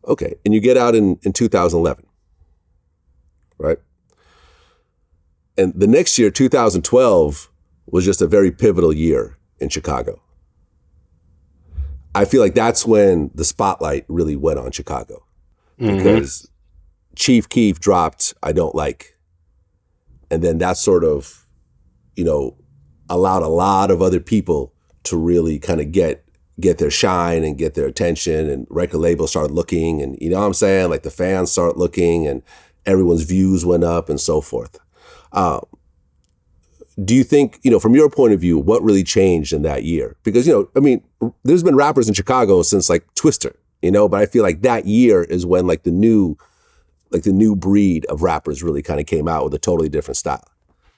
Okay, and you get out in 2011, right? And the next year, 2012, was just a very pivotal year in Chicago. I feel like that's when the spotlight really went on Chicago because Chief Keef dropped I Don't Like. And then that sort of, allowed a lot of other people to really kind of get their shine and get their attention, and record labels started looking, and you know what I'm saying? Like the fans start looking and everyone's views went up and so forth. Do you think, from your point of view, what really changed in that year? Because, there's been rappers in Chicago since like Twister, but I feel like that year is when like the new breed of rappers really kind of came out with a totally different style.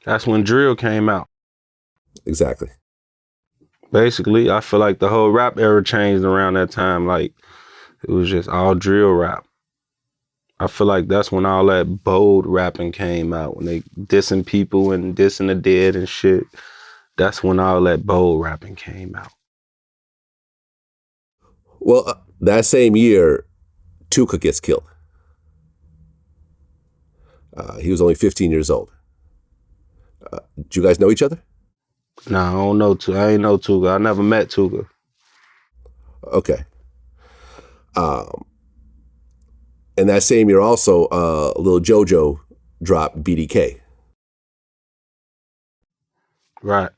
That's when drill came out. Exactly. Basically, I feel like the whole rap era changed around that time. Like, it was just all drill rap. I feel like that's when all that bold rapping came out, when they dissing people and dissing the dead and shit. That's when all that bold rapping came out. Well, that same year, Tooka gets killed. He was only 15 years old. Do you guys know each other? Nah, I don't know Tooka. I ain't know Tooka. I never met Tooka. Okay. And that same year also, Lil JoJo dropped BDK. Right.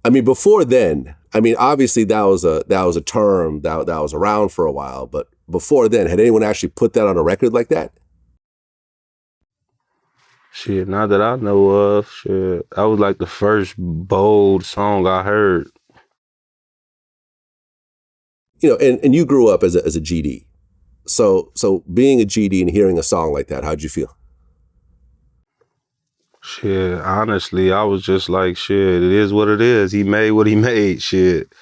I mean, before then, obviously that was a term that was around for a while, but before then, had anyone actually put that on a record like that? Shit, not that I know of. Shit, that was like the first bold song I heard. And you grew up as a GD. So being a GD and hearing a song like that, how'd you feel? Shit, honestly, I was just like, shit, it is what it is. He made what he made, shit.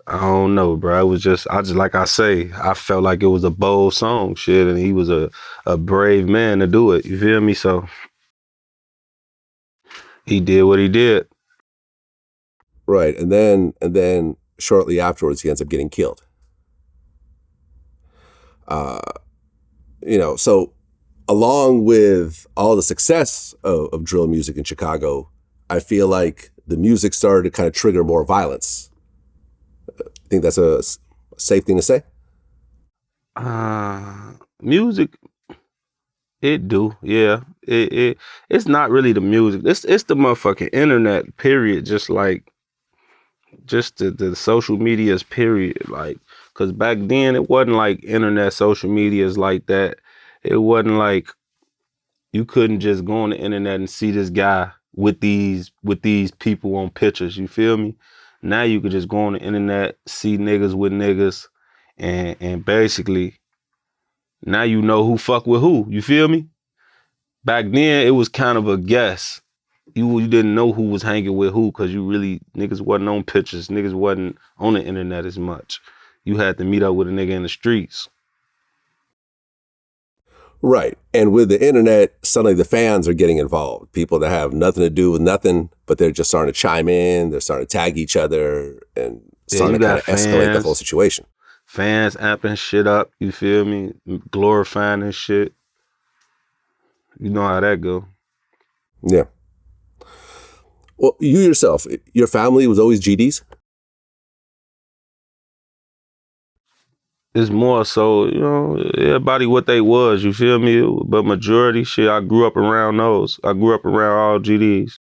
I don't know, bro. It was just like I say, I felt like it was a bold song, shit, and he was a brave man to do it. You feel me? So he did what he did. Right, and then shortly afterwards, he ends up getting killed. So along with all the success of drill music in Chicago, I feel like the music started to kind of trigger more violence. I think that's a safe thing to say. Music, it do, yeah. It's not really the music. It's the motherfucking internet, period. Just the social medias, period. Like, cause back then it wasn't like internet social medias like that. It wasn't like you couldn't just go on the internet and see this guy with these people on pictures. You feel me? Now you could just go on the internet, see niggas with niggas, and basically now you know who fuck with who. You feel me? Back then it was kind of a guess. You didn't know who was hanging with who, because niggas wasn't on pictures. Niggas wasn't on the internet as much. You had to meet up with a nigga in the streets. Right. And with the internet, suddenly the fans are getting involved. People that have nothing to do with nothing, but they're just starting to chime in. They're starting to tag each other and starting to kind of escalate the whole situation. Fans amping shit up, you feel me? Glorifying and shit. You know how that go. Yeah. Well, you yourself, your family was always GDs? It's more so, everybody what they was, you feel me? But majority, shit, I grew up around those. I grew up around all GDs.